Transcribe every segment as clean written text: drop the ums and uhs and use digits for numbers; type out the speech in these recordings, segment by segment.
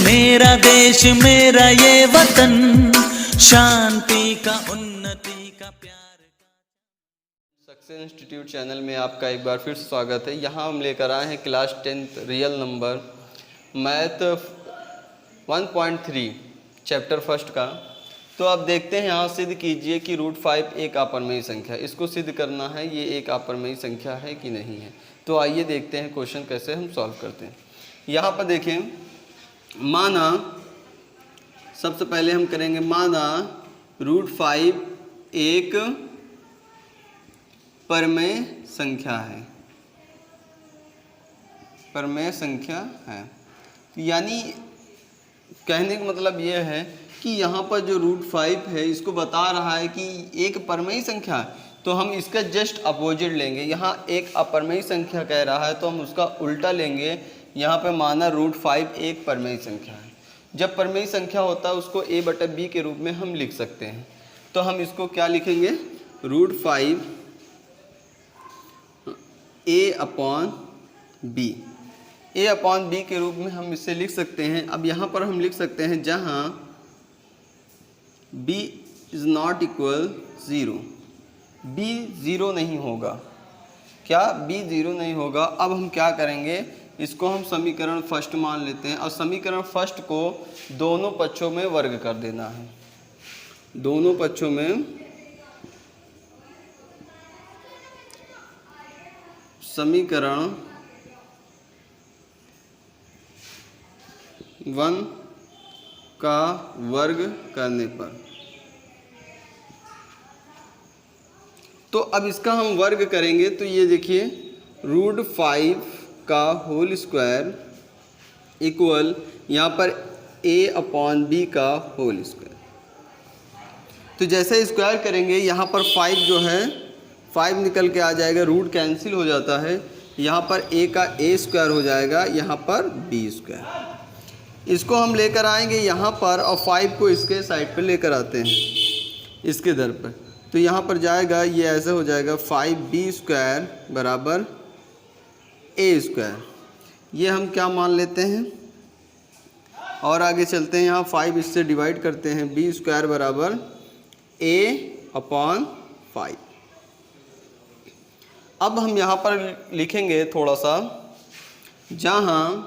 मेरा देश मेरा ये वतन, शांति का उन्नति का प्यार का। सक्सेस इंस्टीट्यूट चैनल में आपका एक बार फिर से स्वागत है। यहाँ हम लेकर आए हैं class 10th real number math 1.3 chapter first का। तो आप देखते हैं यहाँ सिद्ध कीजिए कि √5 एक अपरिमेय संख्या है। इसको सिद्ध करना है ये एक अपरिमेय संख्या है कि नहीं है। तो आइए देखते हैं क्वेश्चन कैसे हम सॉल्व करते हैं। यहाँ पर देखें, माना सबसे पहले हम करेंगे, माना √5 एक परमेय संख्या है, परमेय संख्या है। यानी कहने का मतलब यह है कि यहाँ पर जो √5 है इसको बता रहा है कि एक परमेय संख्या है, तो हम इसका जस्ट अपोजिट लेंगे। यहाँ एक अपरमेय संख्या कह रहा है तो हम उसका उल्टा लेंगे। यहाँ पे माना √5 एक परमेय संख्या है। जब परमेय संख्या होता है उसको a/b के रूप में हम लिख सकते हैं। तो हम इसको क्या लिखेंगे, √5 a/b, a/b के रूप में हम इसे लिख सकते हैं। अब यहाँ पर हम लिख सकते हैं जहाँ b is not equal 0, b 0 नहीं होगा। क्या b 0 नहीं होगा। अब हम क्या करेंगे, इसको हम समीकरण फर्स्ट मान लेते हैं और समीकरण फर्स्ट को दोनों पक्षों में वर्ग कर देना है। दोनों पक्षों में समीकरण 1 का वर्ग करने पर। तो अब इसका हम वर्ग करेंगे तो ये देखिए √5 का होल स्क्वायर इक्वल यहाँ पर a/b का होल स्क्वायर। तो जैसे स्क्वायर करेंगे यहाँ पर 5 जो है 5 निकल के आ जाएगा, रूट कैंसिल हो जाता है। यहाँ पर a का a स्क्वायर हो जाएगा, यहाँ पर b स्क्वायर। इसको हम लेकर आएंगे यहाँ पर और 5 को इसके साइड पर लेकर आते हैं, इसके दर पर। तो यहाँ पर जाएगा, ये ऐसे हो जाएगा 5b स्क्वायर बराबर a स्क्वायर। ये हम क्या मान लेते हैं और आगे चलते हैं। यहाँ 5 इससे डिवाइड करते हैं, b स्क्वायर बराबर a/5। अब हम यहाँ पर लिखेंगे थोड़ा सा, जहाँ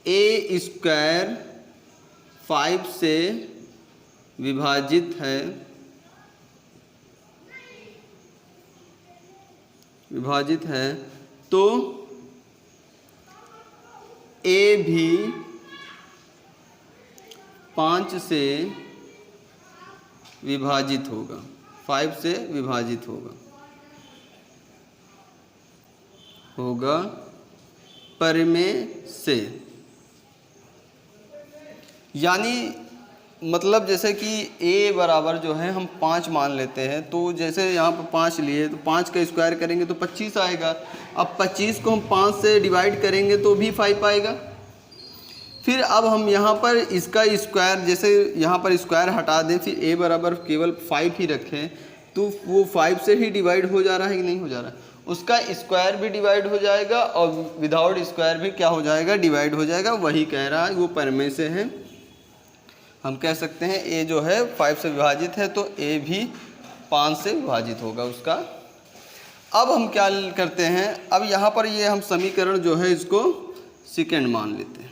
a स्क्वायर 5 से विभाजित है तो a भी 5 से विभाजित होगा, 5 से विभाजित होगा परिमेय से। यानी मतलब जैसे कि a बराबर जो है हम 5 मान लेते हैं, तो जैसे यहाँ पर 5 लिए तो 5 का स्क्वायर करेंगे तो 25 आएगा। अब 25 को हम 5 से डिवाइड करेंगे तो भी 5 आएगा। फिर अब हम यहाँ पर इसका स्क्वायर, जैसे यहाँ पर स्क्वायर हटा दें, फिर a बराबर केवल 5 ही रखें, तो वो 5 से ही डिवाइड हो जा रहा है कि नहीं हो जा रहा है। उसका स्क्वायर भी डिवाइड हो जाएगा और विदाउट स्क्वायर भी क्या हो जाएगा, डिवाइड हो जाएगा। वही कह रहा है वो परिमेय से है। हम कह सकते हैं a जो है 5 से विभाजित है तो a भी 5 से विभाजित होगा उसका। अब हम क्या करते हैं, अब यहाँ पर ये हम समीकरण जो है इसको सेकेंड मान लेते हैं।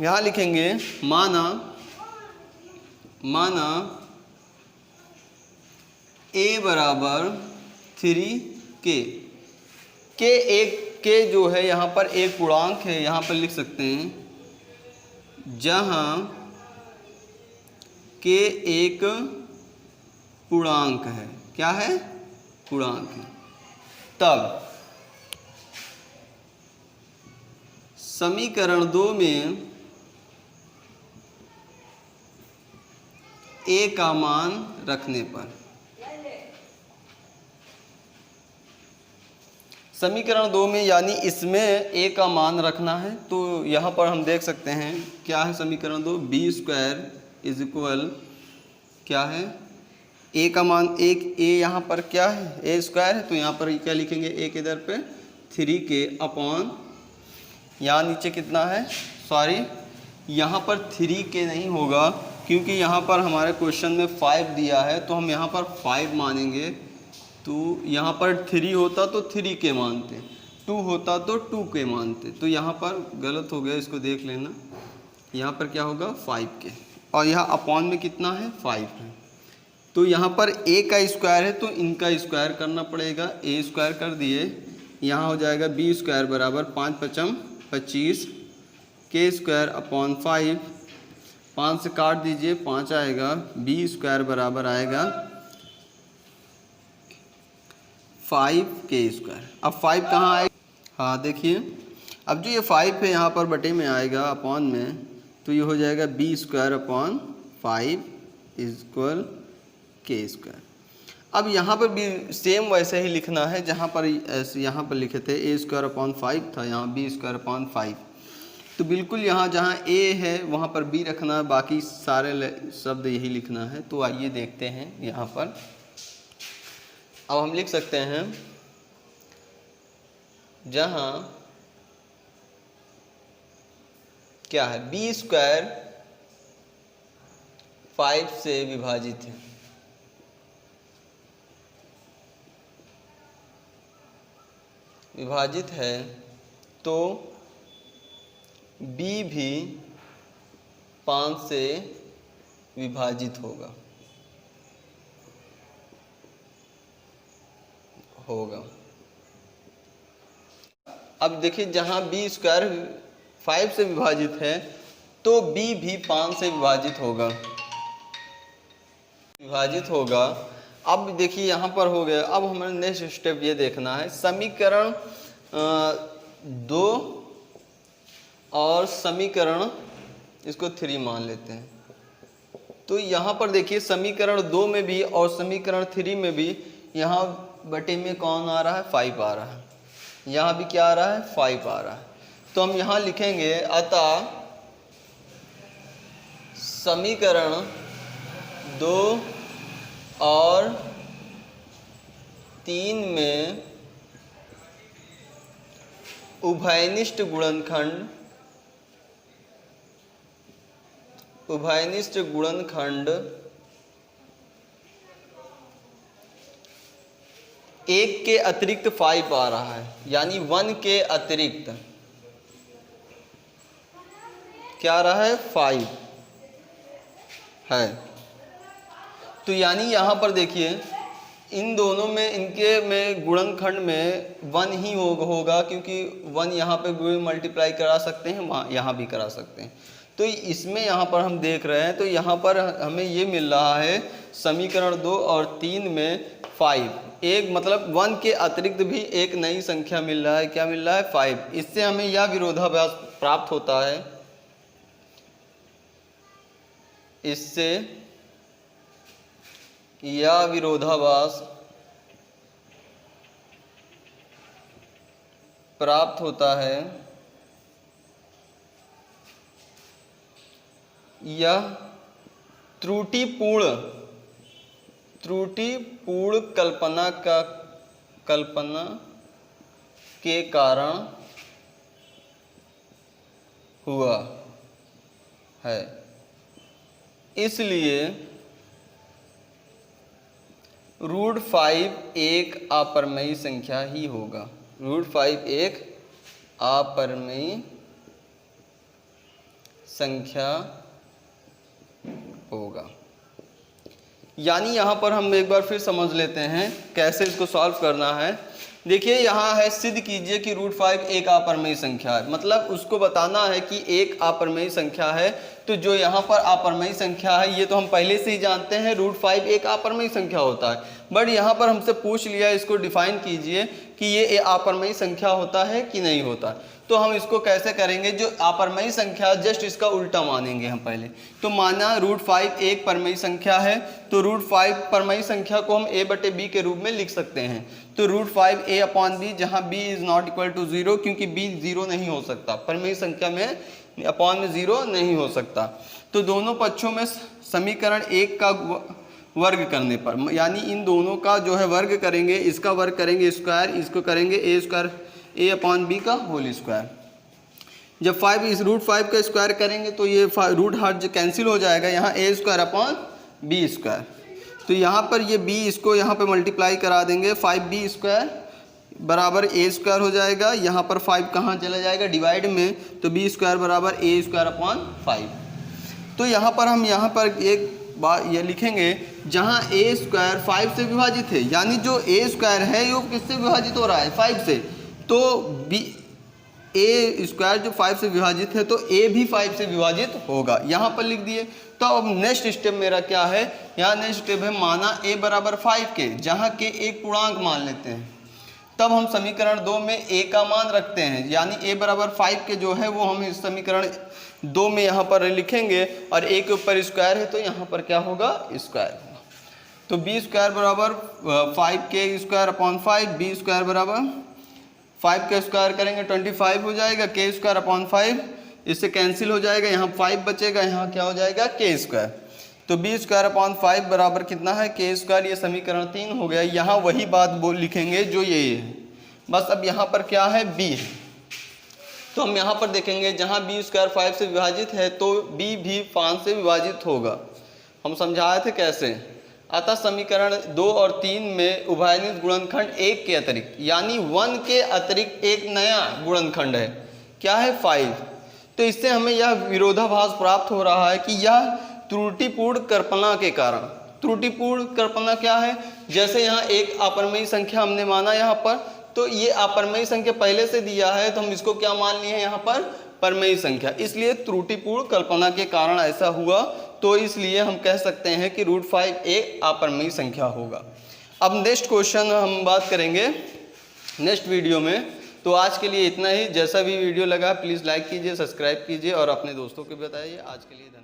यहाँ लिखेंगे माना a बराबर 3k। के जो है यहाँ पर एक पूर्णांक है, यहाँ पर लिख सकते हैं जहाँ k एक पूर्णांक है। क्या है, पूर्णांक है। तब समीकरण 2 में a का मान रखने पर, समीकरण 2 में यानी इसमें a का मान रखना है। तो यहाँ पर हम देख सकते हैं क्या है समीकरण 2, b² इज इक्वल क्या है ए का मान एक, ए यहाँ पर क्या है, ए स्क्वायर है, तो यहाँ पर क्या लिखेंगे, ए के इधर पे 3k अपॉन, यहाँ नीचे कितना है, सॉरी यहाँ पर 3k नहीं होगा क्योंकि यहाँ पर हमारे क्वेश्चन में 5 दिया है, तो हम यहाँ पर 5 मानेंगे। तो यहाँ पर 3 होता तो 3k मानते, 2 होता तो 2k मानते, तो यहाँ पर गलत हो गया, इसको देख लेना। यहाँ पर क्या होगा 5k, और यहाँ अपॉन में कितना है 5 है। तो यहाँ पर a का स्क्वायर है तो इनका स्क्वायर करना पड़ेगा, a स्क्वायर कर दिए, यहाँ हो जाएगा b स्क्वायर बराबर 5 पचम 25, k स्क्वायर अपॉन 5, 5 से काट दीजिए 5 आएगा, b स्क्वायर बराबर आएगा 5k स्क्वायर। अब 5 कहाँ आएगा, हाँ देखिए, अब जो ये 5 है यहाँ पर बटे में आएगा अपॉन में, तो ये हो जाएगा b square upon 5 equal k square. अब यहाँ पर भी सेम वैसे ही लिखना है, जहाँ पर यहाँ पर लिखे थे a स्क्वायर अपॉन 5 था, यहाँ b स्क्वायर अपॉन 5, तो बिल्कुल यहाँ जहाँ a है वहाँ पर b रखना है, बाकी सारे शब्द यही लिखना है। तो आइए देखते हैं यहाँ पर। अब हम लिख सकते हैं जहाँ क्या है, b स्क्वायर 5 से विभाजित है, तो b भी 5 से विभाजित होगा। अब देखिए जहाँ b स्क्वायर 5 से विभाजित है तो b भी 5 से विभाजित होगा। अब देखिए यहाँ पर हो गया। अब हमें नेक्स्ट स्टेप ये देखना है, समीकरण 2 और समीकरण इसको 3 मान लेते हैं। तो यहाँ पर देखिए समीकरण 2 में भी और समीकरण 3 में भी यहाँ बटे में कौन आ रहा है, 5 आ रहा है, यहाँ भी क्या आ रहा है, 5 आ रहा है। तो हम यहाँ लिखेंगे अतः समीकरण 2 और 3 में उभयनिष्ठ गुणनखंड 1 के अतिरिक्त 5 आ रहा है, यानी 1 के अतिरिक्त क्या आ रहा है, 5 है। तो यानी यहाँ पर देखिए इन दोनों में, इनके में गुणनखंड में 1 ही होगा, क्योंकि 1 यहाँ पे मल्टीप्लाई करा सकते हैं, वहाँ यहाँ भी करा सकते हैं। तो इसमें यहाँ पर हम देख रहे हैं, तो यहाँ पर हमें ये मिल रहा है समीकरण 2 और 3 में 5, एक मतलब 1 के अतिरिक्त भी एक नई संख्या मिल रहा है, क्या मिल रहा है, 5। इससे हमें यह विरोधाभास प्राप्त होता है, इससे यह विरोधाभास प्राप्त होता है, यह त्रुटिपूर्ण कल्पना के कारण हुआ है। इसलिए √5 एक अपरिमेय संख्या ही होगा, √5 एक अपरिमेय संख्या होगा। यानी यहाँ पर हम एक बार फिर समझ लेते हैं कैसे इसको सॉल्व करना है। देखिए यहाँ है, सिद्ध कीजिए कि √5 एक अपरिमेय संख्या है, मतलब उसको बताना है कि एक अपरिमेय संख्या है। तो जो यहाँ पर अपरिमेय संख्या है ये तो हम पहले से ही जानते हैं, √5 एक अपरिमेय संख्या होता है, बट यहाँ पर हमसे पूछ लिया इसको डिफाइन कीजिए कि ये अपरिमेय संख्या होता है कि नहीं होता। तो हम इसको कैसे करेंगे, जो अपरिमेय संख्या जस्ट इसका उल्टा मानेंगे हम पहले। तो माना √5 एक परिमेय संख्या है, तो √5 परिमेय संख्या को हम a/b के रूप में लिख सकते हैं। तो √5 a/b, जहाँ b is not equal to 0, क्योंकि b 0 नहीं हो सकता, परिमेय संख्या में अपॉन में 0 नहीं हो सकता। तो दोनों पक्षों में समीकरण 1 का वर्ग करने पर, यानी इन दोनों का जो है वर्ग करेंगे, इसका वर्ग करेंगे स्क्वायर, इसको करेंगे ए स्क्वायर ए अपॉन बी का होल स्क्वायर। जब 5 इस √5 का स्क्वायर करेंगे तो ये रूट हार्ट कैंसिल हो जाएगा, यहाँ ए स्क्वायर अपॉन बी स्क्वायर। तो यहाँ पर ये b इसको यहाँ पे मल्टीप्लाई करा देंगे, 5b स्क्वायर बराबर ए स्क्वायर हो जाएगा। यहाँ पर 5 कहाँ चला जाएगा डिवाइड में, तो b स्क्वायर बराबर ए स्क्वायर अपॉन 5। तो यहाँ पर हम यहाँ पर एक बात ये लिखेंगे, जहाँ ए स्क्वायर 5 से विभाजित है, यानी जो ए स्क्वायर है वो किससे विभाजित हो रहा है 5 से, तो b ए स्क्वायर जो 5 से विभाजित है तो ए भी 5 से विभाजित होगा, यहाँ पर लिख दिए। तो अब नेक्स्ट स्टेप मेरा क्या है, यहाँ नेक्स्ट स्टेप है माना a बराबर 5 के, जहाँ के एक पूर्णांक मान लेते हैं। तब हम समीकरण 2 में a का मान रखते हैं, यानी a बराबर 5 के जो है वो हम इस समीकरण 2 में यहाँ पर लिखेंगे, और a के ऊपर स्क्वायर है तो यहाँ पर क्या होगा स्क्वायर होगा। तो b स्क्वायर बराबर 5 के स्क्वायर अपॉन 5, b स्क्वायर बराबर 5 का स्क्वायर करेंगे 25 हो जाएगा, के स्क्वायर अपॉन 5 इससे कैंसिल हो जाएगा, यहाँ 5 बचेगा, यहाँ क्या हो जाएगा के स्क्वायर। तो b स्क्वायर अपॉन 5 बराबर कितना है के स्क्वायर, ये समीकरण 3 हो गया। यहाँ वही बात बोल लिखेंगे जो ये है, बस अब यहाँ पर क्या है b है। तो हम यहाँ पर देखेंगे जहाँ b स्क्वायर 5 से विभाजित है तो b भी 5 से विभाजित होगा, हम समझाए थे कैसे। अतः समीकरण 2 और 3 में उभयनिष्ठ गुणनखंड 1 के अतिरिक्त, यानी 1 के अतिरिक्त एक नया गुणनखंड है, क्या है 5। तो इससे हमें यह विरोधाभास प्राप्त हो रहा है कि यह त्रुटिपूर्ण कल्पना के कारण, त्रुटिपूर्ण कल्पना क्या है, जैसे यहाँ एक अपरिमेय संख्या हमने माना यहाँ पर, तो ये अपरिमेय संख्या पहले से दिया है तो हम इसको क्या मान लिए हैं यहाँ पर परमेय संख्या, इसलिए त्रुटिपूर्ण कल्पना के कारण ऐसा हुआ। तो इसलिए हम कह सकते हैं कि √5 एक अपरिमेय संख्या होगा। अब नेक्स्ट क्वेश्चन हम बात करेंगे नेक्स्ट वीडियो में। तो आज के लिए इतना ही। जैसा भी वीडियो लगा प्लीज़ लाइक कीजिए, सब्सक्राइब कीजिए और अपने दोस्तों को बताइए। आज के लिए धन्यवाद।